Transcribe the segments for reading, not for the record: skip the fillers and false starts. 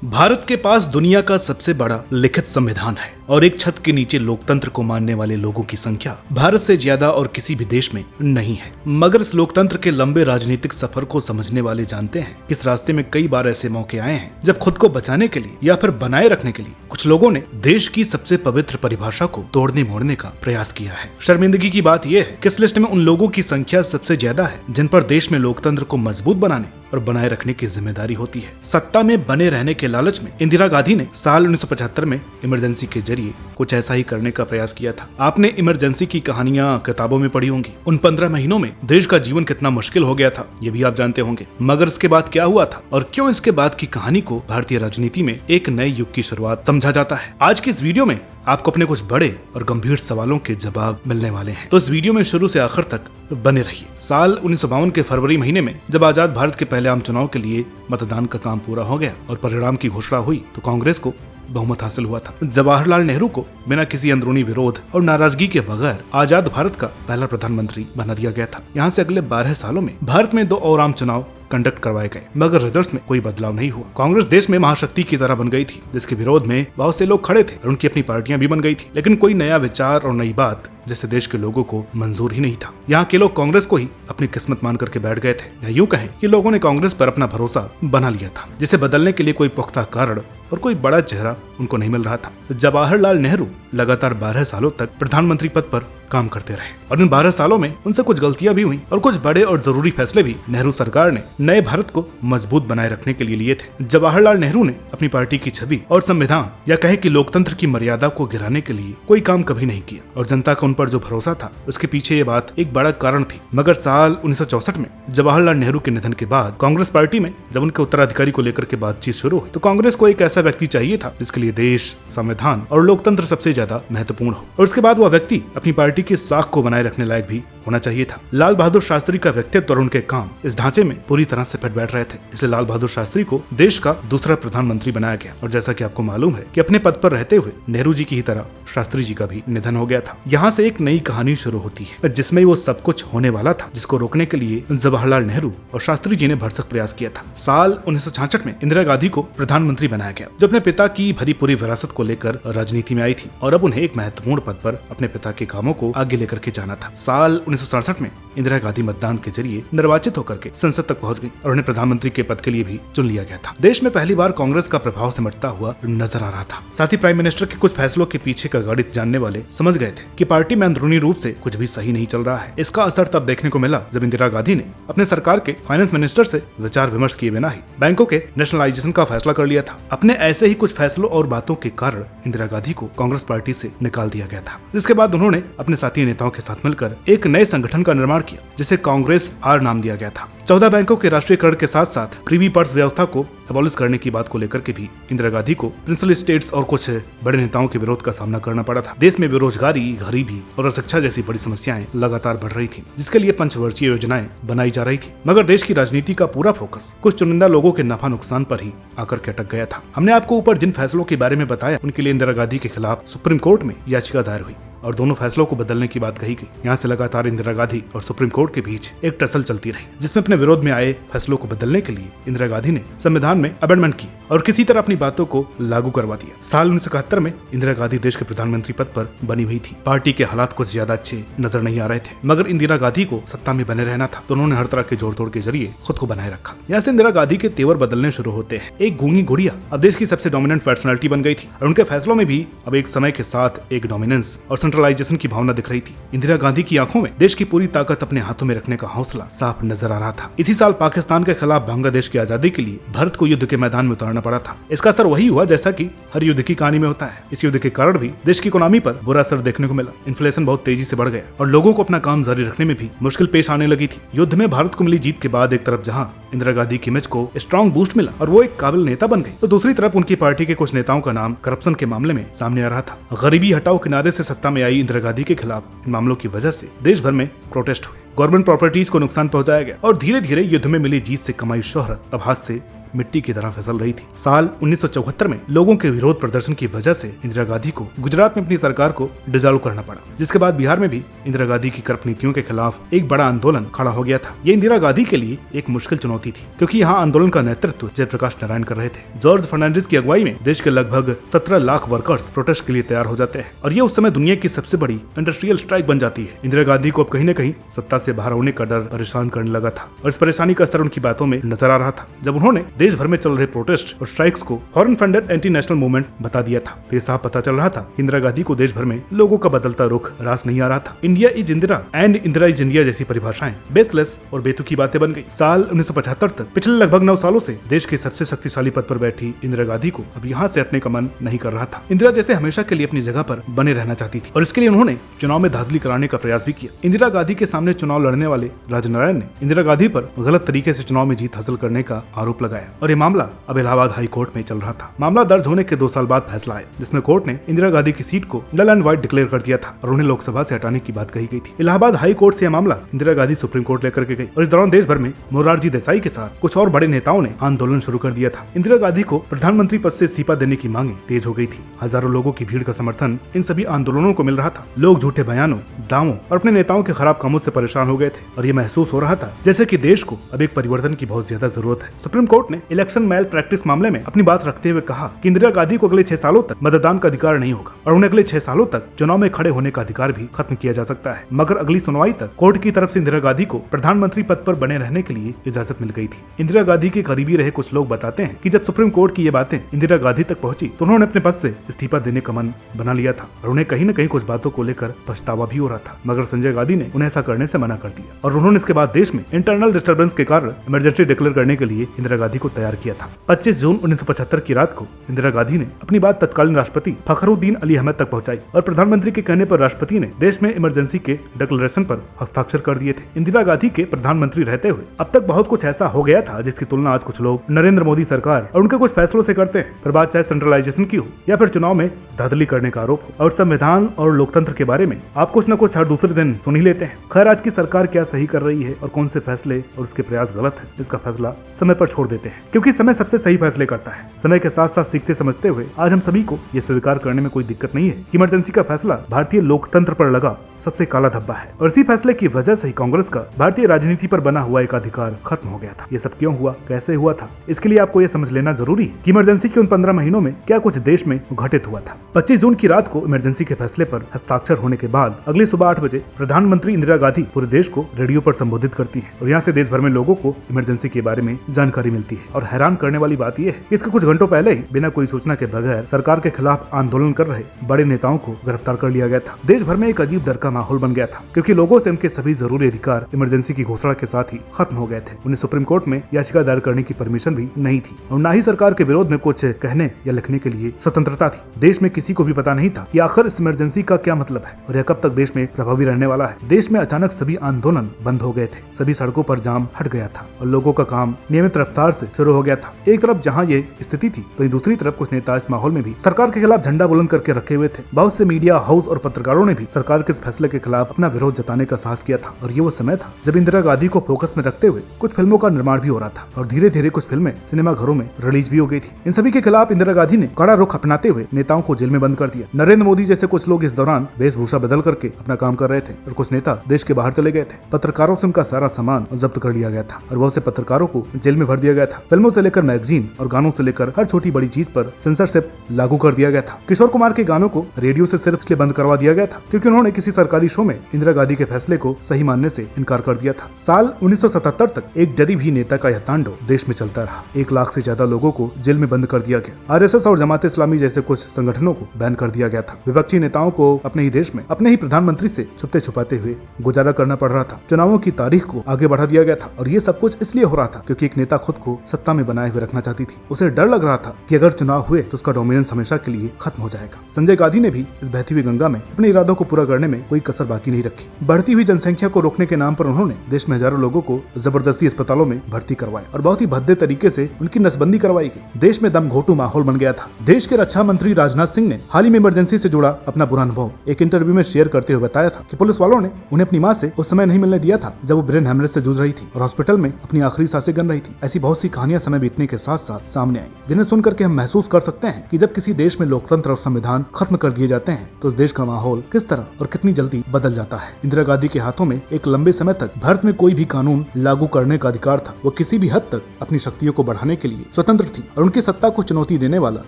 भारत के पास दुनिया का सबसे बड़ा लिखित संविधान है और एक छत के नीचे लोकतंत्र को मानने वाले लोगों की संख्या भारत से ज्यादा और किसी भी देश में नहीं है। मगर इस लोकतंत्र के लंबे राजनीतिक सफर को समझने वाले जानते हैं कि इस रास्ते में कई बार ऐसे मौके आए हैं जब खुद को बचाने के लिए या फिर बनाए रखने के लिए कुछ लोगों ने देश की सबसे पवित्र परिभाषा को तोड़ने मोड़ने का प्रयास किया है। शर्मिंदगी की बात यह है कि इस लिस्ट में उन लोगों की संख्या सबसे ज्यादा है जिन पर देश में लोकतंत्र को मजबूत बनाने और बनाए रखने की जिम्मेदारी होती है। सत्ता में बने रहने के लालच में इंदिरा गांधी ने साल 1975 में इमरजेंसी के जरिए कुछ ऐसा ही करने का प्रयास किया था। आपने इमरजेंसी की कहानियां किताबों में पढ़ी होंगी। उन 15 महीनों में देश का जीवन कितना मुश्किल हो गया था ये भी आप जानते होंगे। मगर इसके बाद क्या हुआ था और क्यों इसके बाद की कहानी को भारतीय राजनीति में एक नए युग की शुरुआत समझा जाता है। आज की इस वीडियो में आपको अपने कुछ बड़े और गंभीर सवालों के जवाब मिलने वाले हैं, तो इस वीडियो में शुरू से आखिर तक बने रहिए। साल 1952 के फरवरी महीने में जब आजाद भारत के पहले आम चुनाव के लिए मतदान का काम पूरा हो गया और परिणाम की घोषणा हुई तो कांग्रेस को बहुमत हासिल हुआ था। जवाहरलाल नेहरू को बिना किसी अंदरूनी विरोध और नाराजगी के बगैर आजाद भारत का पहला प्रधानमंत्री बना दिया गया था। यहाँ से अगले 12 सालों में भारत में 2 और आम चुनाव कंडक्ट करवाए गए मगर रिजल्ट्स में कोई बदलाव नहीं हुआ। कांग्रेस देश में महाशक्ति की तरह बन गई थी जिसके विरोध में बहुत से लोग खड़े थे और उनकी अपनी पार्टियां भी बन गई थी, लेकिन कोई नया विचार और नई बात जैसे देश के लोगों को मंजूर ही नहीं था। यहाँ के लोग कांग्रेस को ही अपनी किस्मत मान करके बैठ गए थे, या यूं कहें कि लोगों ने कांग्रेस पर अपना भरोसा बना लिया था जिसे बदलने के लिए कोई पुख्ता कारण और कोई बड़ा चेहरा उनको नहीं मिल रहा था। जवाहरलाल नेहरू लगातार 12 सालों तक प्रधानमंत्री पद पर काम करते रहे और इन 12 सालों में उनसे कुछ गलतियां भी हुई और कुछ बड़े और जरूरी फैसले भी नेहरू सरकार ने नए भारत को मजबूत बनाए रखने के लिए लिए थे। जवाहरलाल नेहरू ने अपनी पार्टी की छवि और संविधान या कहे कि लोकतंत्र की मर्यादा को गिराने के लिए कोई काम कभी नहीं किया और जनता का उन पर जो भरोसा था उसके पीछे ये बात एक बड़ा कारण थी। मगर साल 1964 में जवाहरलाल नेहरू के निधन के बाद कांग्रेस पार्टी में जब उनके उत्तराधिकारी को लेकर के बातचीत शुरू हुई तो कांग्रेस को एक ऐसा व्यक्ति चाहिए था जिसके लिए देश, संविधान और लोकतंत्र सबसे ज्यादा महत्वपूर्ण हो और उसके बाद वह व्यक्ति अपनी पार्टी की साख को बनाए रखने लायक भी होना चाहिए था। लाल बहादुर शास्त्री का व्यक्तित्व और उनके काम इस ढांचे में पूरी तरह से फिट बैठ रहे थे, इसलिए लाल बहादुर शास्त्री को देश का दूसरा प्रधानमंत्री बनाया गया। और जैसा कि आपको मालूम है कि अपने पद पर रहते हुए नेहरू जी की ही तरह शास्त्री जी का भी निधन हो गया था। यहाँ से एक नई कहानी शुरू होती है जिसमें वो सब कुछ होने वाला था जिसको रोकने के लिए जवाहरलाल नेहरू और शास्त्री जी ने भरसक प्रयास किया था। साल 1966 में इंदिरा गांधी को प्रधानमंत्री बनाया गया जो अपने पिता की भरी पूरी विरासत को लेकर राजनीति में आई थी और अब उन्हें एक महत्वपूर्ण पद पर अपने पिता के कामों को आगे लेकर के जाना था। साल 1967 में इंदिरा गांधी मतदान के जरिए निर्वाचित होकर के संसद तक पहुंच गई और उन्हें प्रधानमंत्री के पद के लिए भी चुन लिया गया था। देश में पहली बार कांग्रेस का प्रभाव सिमटता हुआ नजर आ रहा था। साथ ही प्राइम मिनिस्टर के कुछ फैसलों के पीछे का गणित जानने वाले समझ गए थे कि पार्टी में अंदरूनी रूप से कुछ भी सही नहीं चल रहा है। इसका असर तब देखने को मिला जब इंदिरा गांधी ने अपने सरकार के फाइनेंस मिनिस्टर से विचार विमर्श किए बिना ही बैंकों के नेशनलाइजेशन का फैसला कर लिया था। अपने ऐसे ही कुछ फैसलों और बातों के कारण इंदिरा गांधी को कांग्रेस पार्टी से निकाल दिया गया था, जिसके बाद उन्होंने अपने साथी नेताओं के साथ मिलकर एक नए संगठन का निर्माण किया जिसे कांग्रेस आर नाम दिया गया था। 14 बैंकों के राष्ट्रीयकरण के साथ साथ प्रीवी पर्स व्यवस्था को अबॉलिश करने की बात को लेकर के भी इंदिरा गांधी को प्रिंसिपल स्टेट्स और कुछ बड़े नेताओं के विरोध का सामना करना पड़ा था। देश में बेरोजगारी, गरीबी और अशिक्षा जैसी बड़ी समस्याएं लगातार बढ़ रही थी जिसके लिए पंचवर्षीय योजनाएं बनाई जा रही थी। मगर देश की राजनीति का पूरा फोकस कुछ चुनिंदा लोगों के नफा नुकसान पर ही आकर के अटक गया था। हमने आपको ऊपर जिन फैसलों के बारे में बताया उनके लिए इंदिरा गांधी के खिलाफ सुप्रीम कोर्ट में याचिका दायर हुई और दोनों फैसलों को बदलने की बात कही गई। यहाँ से लगातार इंदिरा गांधी और सुप्रीम कोर्ट के बीच एक टसल चलती रही जिसमें अपने विरोध में आए फैसलों को बदलने के लिए इंदिरा गांधी ने संविधान में अमेंडमेंट की और किसी तरह अपनी बातों को लागू करवा दिया। साल 1971 में इंदिरा गांधी देश के प्रधानमंत्री पद पर बनी हुई थी। पार्टी के हालात कुछ ज्यादा अच्छे नजर नहीं आ रहे थे मगर इंदिरा गांधी को सत्ता में बने रहना था तो उन्होंने हर तरह के जोड़ तोड़ के जरिए खुद को बनाए रखा। यहाँ से इंदिरा गांधी के तेवर बदलने शुरू होते हैं। एक गूंगी गुड़िया अब देश की सबसे डोमिनेंट पर्सनालिटी बन गई थी और उनके फैसलों में भी अब एक समय के साथ एक डोमिनेंस और सेंट्रलाइजेशन की भावना दिख रही थी। इंदिरा गांधी की आंखों में देश की पूरी ताकत अपने हाथों में रखने का हौसला साफ नजर आ रहा था। इसी साल पाकिस्तान के खिलाफ बांग्लादेश की आजादी के लिए भारत को युद्ध के मैदान में उतारना पड़ा था। इसका असर वही हुआ जैसा कि हर युद्ध की कहानी में होता है। इस युद्ध के कारण भी देश की इकोनॉमी पर बुरा असर देखने को मिला। इन्फ्लेशन बहुत तेजी से बढ़ गया और लोगों को अपना काम जारी रखने में भी मुश्किल पेश आने लगी थी। युद्ध में भारत को मिली जीत के बाद एक तरफ जहाँ इंदिरा गांधी की इमेज को स्ट्रॉन्ग बूस्ट मिला और वो एक काबिल नेता बन गई तो दूसरी तरफ उनकी पार्टी के कुछ नेताओं का नाम करप्शन के मामले में सामने आ रहा था। गरीबी हटाओ किनारे से सत्ता में आई इंदिरा गांधी के खिलाफ इन मामलों की वजह से देश भर में प्रोटेस्ट हुए। गवर्नमेंट प्रॉपर्टीज को नुकसान पहुंचाया गया और धीरे धीरे युद्ध में मिली जीत से कमाई शोहरत अब हाथ से मिट्टी की तरह फिसल रही थी। साल 1974 में लोगों के विरोध प्रदर्शन की वजह से इंदिरा गांधी को गुजरात में अपनी सरकार को डिसॉल्व करना पड़ा, जिसके बाद बिहार में भी इंदिरा गांधी की करप्ट नीतियों के खिलाफ एक बड़ा आंदोलन खड़ा हो गया था। ये इंदिरा गांधी के लिए एक मुश्किल चुनौती थी, क्योंकि यहाँ आंदोलन का नेतृत्व जयप्रकाश नारायण कर रहे थे। जॉर्ज फर्नांडिस की अगुवाई में देश के लगभग 17 लाख वर्कर्स प्रोटेस्ट के लिए तैयार हो जाते हैं और ये उस समय दुनिया की सबसे बड़ी इंडस्ट्रियल स्ट्राइक बन जाती है। इंदिरा गांधी को अब कहीं न कहीं सत्ता से बाहर होने का डर परेशान करने लगा था और इस परेशानी का असर उनकी बातों में नजर आ रहा था, जब उन्होंने देश भर में चल रहे प्रोटेस्ट और स्ट्राइक्स को foreign funded anti national movement बता दिया था। तो ये साफ पता चल रहा था इंदिरा गांधी को देश भर में लोगों का बदलता रुख रास नहीं आ रहा था। India is Indira and Indira is India जैसी परिभाषाएं बेसलेस और बेतुकी बातें बन गई। साल 1975 तक पिछले लगभग 9 सालों से देश के सबसे शक्तिशाली पद पर बैठी इंदिरा गांधी को अब यहाँ से हटने का मन नहीं कर रहा था। इंदिरा जैसे हमेशा के लिए अपनी जगह पर बने रहना चाहती थी और इसके लिए उन्होंने चुनाव में धांधली कराने का प्रयास भी किया। इंदिरा गांधी के सामने चुनाव लड़ने वाले राजनारायण ने इंदिरा गांधी पर गलत तरीके से चुनाव में जीत हासिल करने का आरोप लगाया और ये मामला अब इलाहाबाद हाई कोर्ट में चल रहा था। मामला दर्ज होने के 2 साल बाद फैसला आया, जिसमें कोर्ट ने इंदिरा गांधी की सीट को नल एंड वाइट डिक्लेयर कर दिया था और उन्हें लोकसभा से हटाने की बात कही गई थी। इलाहाबाद हाई कोर्ट से यह मामला इंदिरा गांधी सुप्रीम कोर्ट लेकर के गई और इस दौरान देश भर में मोरारजी देसाई के साथ कुछ और बड़े नेताओं ने आंदोलन शुरू कर दिया था। इंदिरा गांधी को प्रधानमंत्री पद से इस्तीफा देने की मांगे तेज हो गई थी। हजारों लोगों की भीड़ का समर्थन इन सभी आंदोलनों को मिल रहा था। लोग झूठे बयानों, दावों और अपने नेताओं के खराब कामों से परेशान हो गए थे और ये महसूस हो रहा था जैसे कि देश को अब एक परिवर्तन की बहुत ज्यादा जरूरत है। सुप्रीम कोर्ट ने इलेक्शन मैल प्रैक्टिस मामले में अपनी बात रखते हुए कहा कि इंदिरा गांधी को अगले 6 सालों तक मतदान का अधिकार नहीं होगा और उन्हें अगले 6 सालों तक चुनाव में खड़े होने का अधिकार भी खत्म किया जा सकता है। मगर अगली सुनवाई तक कोर्ट की तरफ से इंदिरा गांधी को प्रधानमंत्री पद पर बने रहने के लिए इजाजत मिल गई थी। इंदिरा गांधी के करीबी रहे कुछ लोग बताते हैं कि जब सुप्रीम कोर्ट की ये बातें इंदिरा गांधी तक पहुंची तो उन्होंने अपने पद से इस्तीफा देने का मन बना लिया था और उन्हें कहीं न कहीं कुछ बातों को लेकर पछतावा भी हो रहा था। मगर संजय गांधी ने उन्हें ऐसा करने से मना कर दिया और उन्होंने इसके बाद देश में इंटरनल डिस्टर्बेंस के कारण इमरजेंसी डिक्लेयर करने के लिए इंदिरा गांधी को तैयार किया था। 25 जून 1975 की रात को इंदिरा गांधी ने अपनी बात तत्कालीन राष्ट्रपति फखरुद्दीन अली अहमद तक पहुंचाई और प्रधानमंत्री के कहने पर राष्ट्रपति ने देश में इमरजेंसी के डिक्लेरेशन पर हस्ताक्षर कर दिए थे। इंदिरा गांधी के प्रधानमंत्री रहते हुए अब तक बहुत कुछ ऐसा हो गया था जिसकी तुलना आज कुछ लोग नरेंद्र मोदी सरकार और उनके कुछ फैसलों से करते हैं। पर बात चाहे सेंट्रलाइजेशन की हो या फिर चुनाव में धांधली करने का आरोप हो और संविधान और लोकतंत्र के बारे में आप कुछ न कुछ हर दूसरे दिन सुन ही लेते हैं। खैर, आज की सरकार क्या सही कर रही है और कौन से फैसले और उसके प्रयास गलत है, इसका फैसला समय पर छोड़ देते हैं, क्योंकि समय सबसे सही फैसले करता है। समय के साथ साथ सीखते समझते हुए आज हम सभी को यह स्वीकार करने में कोई दिक्कत नहीं है कि इमरजेंसी का फैसला भारतीय लोकतंत्र पर लगा सबसे काला धब्बा है और इसी फैसले की वजह से ही कांग्रेस का भारतीय राजनीति पर बना हुआ एक अधिकार खत्म हो गया था। ये सब क्यों हुआ, कैसे हुआ था, इसके लिए आपको ये समझ लेना जरूरी है कि इमरजेंसी के उन 15 महीनों में क्या कुछ देश में घटित हुआ था। 25 जून की रात को इमरजेंसी के फैसले पर हस्ताक्षर होने के बाद अगली सुबह 8 बजे प्रधानमंत्री इंदिरा गांधी पूरे देश को रेडियो पर संबोधित करती है और यहाँ से देश भर में लोगों को इमरजेंसी के बारे में जानकारी मिलती है। और हैरान करने वाली बात यह है कि इसके कुछ घंटों पहले ही बिना कोई सूचना के बगैर सरकार के खिलाफ आंदोलन कर रहे बड़े नेताओं को गिरफ्तार कर लिया गया था। देश भर में एक अजीब डर का माहौल बन गया था, क्योंकि लोगों से उनके सभी जरूरी अधिकार इमरजेंसी की घोषणा के साथ ही खत्म हो गए थे। उन्हें सुप्रीम कोर्ट में याचिका दायर करने की परमिशन भी नहीं थी और न ही सरकार के विरोध में कुछ कहने या लिखने के लिए स्वतंत्रता थी। देश में किसी को भी पता नहीं था कि आखिर इस इमरजेंसी का क्या मतलब है और यह कब तक देश में प्रभावी रहने वाला है। देश में अचानक सभी आंदोलन बंद हो गए थे, सभी सड़कों पर जाम हट गया था और लोगों का काम नियमित रफ्तार से शुरू हो गया था। एक तरफ जहां ये स्थिति थी तो दूसरी तरफ कुछ नेता इस माहौल में भी सरकार के खिलाफ झंडा बुलंद करके रखे हुए थे। बहुत से मीडिया हाउस और पत्रकारों ने भी सरकार के इस फैसले के खिलाफ अपना विरोध जताने का साहस किया था और ये वो समय था जब इंदिरा गांधी को फोकस में रखते हुए कुछ फिल्मों का निर्माण भी हो रहा था और धीरे धीरे कुछ फिल्में सिनेमा घरों में रिलीज भी हो गई थी। इन सभी के खिलाफ इंदिरा गांधी ने कड़ा रुख अपनाते हुए नेताओं को जेल में बंद कर दिया। नरेंद्र मोदी जैसे कुछ लोग इस दौरान वेशभूषा बदल करके अपना काम कर रहे थे और कुछ नेता देश के बाहर चले गए थे। पत्रकारों से उनका सारा सामान जब्त कर लिया गया था और बहुत से पत्रकारों को जेल में भर दिया गया था। फिल्मों से लेकर मैगजीन और गानों से लेकर हर छोटी बड़ी चीज पर सेंसरशिप लागू कर दिया गया था। किशोर कुमार के गानों को रेडियो से सिर्फ इसलिए बंद करवा दिया गया था क्योंकि उन्होंने किसी सरकारी शो में इंदिरा गांधी के फैसले को सही मानने से इनकार कर दिया था। साल 1977 तक एक जदी भी नेता का यह तांडव देश में चलता रहा। 1 लाख से ज्यादा लोगों को जेल में बंद कर दिया गया। आरएसएस और जमात इस्लामी जैसे कुछ संगठनों को बैन कर दिया गया था। विपक्षी नेताओं को अपने ही देश में अपने ही प्रधानमंत्री से छुपते छुपाते हुए गुजारा करना पड़ रहा था। चुनावों की तारीख को आगे बढ़ा दिया गया था और ये सब कुछ इसलिए हो रहा था क्योंकि एक नेता खुद को सत्ता में बनाए हुए रखना चाहती थी। उसे डर लग रहा था कि अगर चुनाव हुए तो उसका डोमिनेंस हमेशा के लिए खत्म हो जाएगा। संजय गांधी ने भी इस बहती हुई गंगा में अपने इरादों को पूरा करने में कोई कसर बाकी नहीं रखी। बढ़ती हुई जनसंख्या को रोकने के नाम पर उन्होंने देश में हजारों लोगों को जबरदस्ती अस्पतालों में भर्ती करवाया और बहुत ही भद्दे तरीके से उनकी नसबंदी करवाई गई। देश में दम घोटू माहौल बन गया था। देश के रक्षा मंत्री राजनाथ सिंह सिंह ने हाल ही में इमरजेंसी से जुड़ा अपना बुरा अनुभव एक इंटरव्यू में शेयर करते हुए बताया था कि पुलिस वालों ने उन्हें अपनी मां से उस समय नहीं मिलने दिया था जब वो ब्रेन हेमरेज से जूझ रही थी और हॉस्पिटल में अपनी आखिरी सांसें गिन रही थी। ऐसी बहुत सी कहानियां समय बीतने के साथ साथ सामने आई, जिन्हें सुनकर के हम महसूस कर सकते हैं कि जब किसी देश में लोकतंत्र और संविधान खत्म कर दिए जाते हैं तो उस देश का माहौल किस तरह और कितनी जल्दी बदल जाता है। इंदिरा गांधी के हाथों में एक लंबे समय तक भारत में कोई भी कानून लागू करने का अधिकार था। वो किसी भी हद तक अपनी शक्तियों को बढ़ाने के लिए स्वतंत्र थी और उनकी सत्ता को चुनौती देने वाला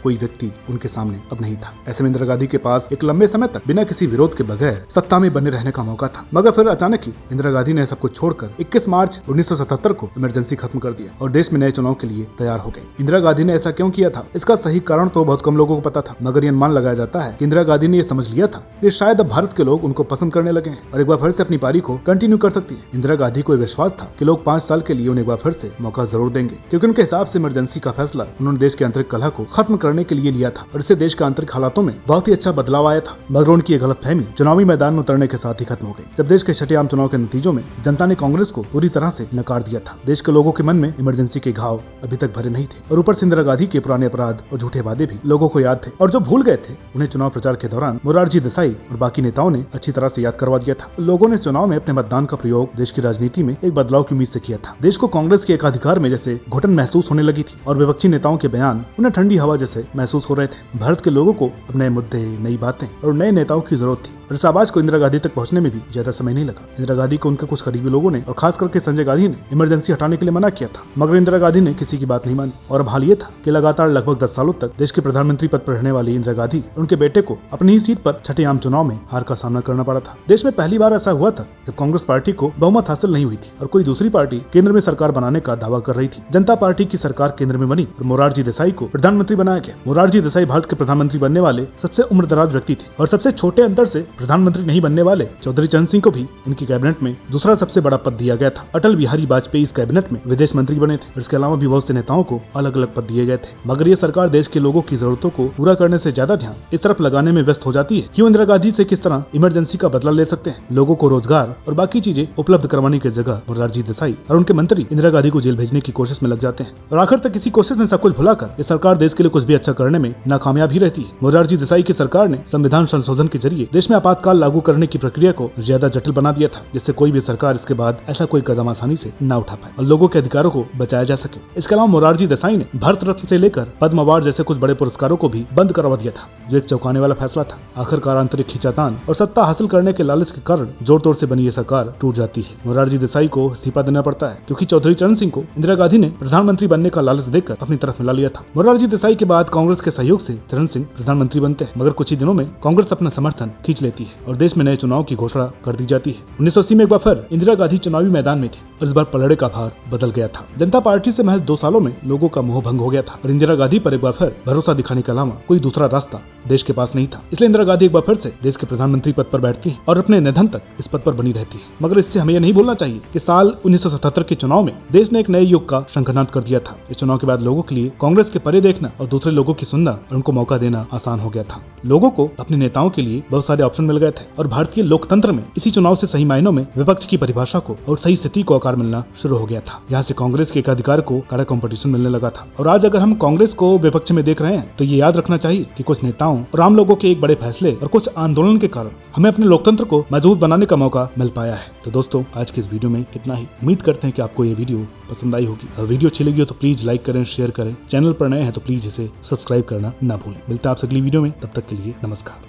कोई व्यक्ति उनके सामने अब नहीं था। ऐसे में इंदिरा गांधी के पास एक लंबे समय तक बिना किसी विरोध के बगैर सत्ता में बने रहने का मौका था। मगर फिर अचानक ही इंदिरा गांधी ने सब कुछ छोड़कर 21 मार्च 1977 को इमरजेंसी खत्म कर दिया और देश में नए चुनाव के लिए तैयार हो गई। इंदिरा गांधी ने ऐसा क्यों किया था, इसका सही कारण तो बहुत कम लोगों को पता था, मगर ये अनुमान लगाया जाता है कि इंदिरा गांधी ने यह समझ लिया था कि शायद अब भारत के लोग उनको पसंद करने लगे हैं और एक बार फिर से अपनी पारी को कंटिन्यू कर सकती है। इंदिरा गांधी को विश्वास था कि लोग 5 साल के लिए उन्हें एक बार फिर से मौका जरूर देंगे, क्योंकि उनके हिसाब से इमरजेंसी का फैसला उन्होंने देश के आंतरिक कलह को खत्म करने के लिए लिया था और इससे देश के आंतरिक हालातों में बहुत ही अच्छा बदलाव आया था। मगर उनकी ये गलतफहमी चुनावी मैदान में उतरने के साथ ही खत्म हो गई, जब देश के छठे आम चुनाव के नतीजों में जनता ने कांग्रेस को पूरी तरह से नकार दिया था। देश के लोगों के मन में इमरजेंसी के घाव अभी तक भरे नहीं थे और ऊपर से इंदिरा गांधी के पुराने अपराध और झूठे वादे भी लोगों को याद थे, और जो भूल गए थे उन्हें चुनाव प्रचार के दौरान मोरारजी देसाई और बाकी नेताओं ने अच्छी तरह से याद करवा दिया था। लोगों ने चुनाव में अपने मतदान का प्रयोग देश की राजनीति में एक बदलाव की उम्मीद से किया था। देश को कांग्रेस के एकाधिकार में जैसे घुटन महसूस होने लगी थी और विपक्षी नेताओं के बयान उन्हें ठंडी हवा जैसे महसूस हो रहे थे। भारत के लोगों को अब नए मुद्दे, नई बातें और नए नेताओं की जरूरत थी और इस आवाज को इंदिरा गांधी तक पहुंचने में भी ज्यादा समय नहीं लगा। इंदिरा गांधी को उनके कुछ करीबी लोगों ने और खास करके संजय गांधी ने इमरजेंसी हटाने के लिए मना किया था, मगर इंदिरा गांधी ने किसी की बात नहीं मानी और अब हाल ये था कि लगातार लगभग 10 सालों तक देश के प्रधानमंत्री पद पर रहने वाली इंदिरा गांधी और उनके बेटे को अपनी ही सीट पर छठे आम चुनाव में हार का सामना करना पड़ा था। देश में पहली बार ऐसा हुआ था जब कांग्रेस पार्टी को बहुमत हासिल नहीं हुई थी और कोई दूसरी पार्टी केंद्र में सरकार बनाने का दावा कर रही थी। जनता पार्टी की सरकार केंद्र में बनी और मोरारजी देसाई को प्रधानमंत्री बनाया गया। मोरारजी देसाई भारत के प्रधानमंत्री बनने वाले सबसे उम्रदराज व्यक्ति थे और सबसे छोटे अंतर से प्रधानमंत्री नहीं बनने वाले चौधरी चरण सिंह को भी उनकी कैबिनेट में दूसरा सबसे बड़ा पद दिया गया था। अटल बिहारी वाजपेयी इस कैबिनेट में विदेश मंत्री बने थे और इसके अलावा भी बहुत से नेताओं को अलग अलग पद दिए गए थे। मगर ये सरकार देश के लोगों की जरूरतों को पूरा करने से ज्यादा ध्यान इस तरफ लगाने में व्यस्त हो जाती है। क्यों इंदिरा गांधी से किस तरह इमरजेंसी का बदला ले सकते हैं, लोगों को रोजगार और बाकी चीजें उपलब्ध करवाने की जगह मोरारजी देसाई और उनके मंत्री इंदिरा गांधी को जेल भेजने की कोशिश में लग जाते हैं और आखिर तक इसी कोशिश में सब कुछ भुलाकर ये सरकार देश के लिए कुछ भी अच्छा करने में नाकामयाब ही रहती है। मोरारजी देसाई की सरकार ने संविधान संशोधन के जरिए देश में आपातकाल लागू करने की प्रक्रिया को ज्यादा जटिल बना दिया था, जिससे कोई भी सरकार इसके बाद ऐसा कोई कदम आसानी से न उठा पाए और लोगों के अधिकारों को बचाया जा सके। इसके अलावा मोरारजी देसाई ने भारत रत्न से लेकर पद्म अवार्ड जैसे कुछ बड़े पुरस्कारों को भी बंद करवा दिया था, जो एक चौंकाने वाला फैसला था। आखिरकार आंतरिक खींचातान और सत्ता हासिल करने के लालच के कारण जोर तोड़ से बनी ये सरकार टूट जाती है। मोरारजी देसाई को इस्तीफा देना पड़ता है क्योंकि चौधरी चरण सिंह को इंदिरा गांधी ने प्रधानमंत्री बनने का लालच देकर अपनी तरफ मिला लिया था। मोरारजी देसाई के बाद कांग्रेस के सहयोग से चरण सिंह प्रधानमंत्री बनते हैं, मगर कुछ ही दिनों में कांग्रेस अपना समर्थन खींच लेती है और देश में नए चुनाव की घोषणा कर दी जाती है। 1980 में एक बार फिर इंदिरा गांधी चुनावी मैदान में थी और इस बार पलड़े का भार बदल गया था। जनता पार्टी से महज 2 सालों में लोगों का मोह भंग हो गया था और इंदिरा गांधी पर एक बार फिर भरोसा दिखाने के अलावा कोई दूसरा रास्ता देश के पास नहीं था। इसलिए इंदिरा गांधी एक बार फिर से देश के प्रधानमंत्री पद पर बैठती है और अपने निधन तक इस पद पर बनी रहती है। मगर इससे हमें यह नहीं भूलना चाहिए कि साल 1977 के चुनाव में देश ने एक नए युग का शंखनाद कर दिया था। इस चुनाव के बाद लोगों के लिए कांग्रेस के परे देखना और दूसरे लोगों की सुनना और उनको मौका देना आसान हो गया था। लोगों को अपने नेताओं के लिए बहुत सारे ऑप्शन मिल गए थे और भारतीय लोकतंत्र में इसी चुनाव से सही मायनों में विपक्ष की परिभाषा को और सही स्थिति को आकार मिलना शुरू हो गया था। यहाँ से कांग्रेस के एकाधिकार को कड़ा कंपटीशन मिलने लगा था और आज अगर हम कांग्रेस को विपक्ष में देख रहे हैं तो ये याद रखना चाहिए कि कुछ नेताओं और आम लोगों के एक बड़े फैसले और कुछ आंदोलन के कारण हमें अपने लोकतंत्र को मजबूत बनाने का मौका मिल पाया है। तो दोस्तों, आज के इस वीडियो में इतना ही। उम्मीद करते हैं कि आपको ये वीडियो पसंद आई होगी। वीडियो अच्छी लगी हो तो प्लीज लाइक करें, शेयर करें। चैनल पर नए हैं तो प्लीज इसे सब्सक्राइब करना ना भूलें। मिलते हैं आपसे अगली वीडियो में, तब तक के लिए नमस्कार।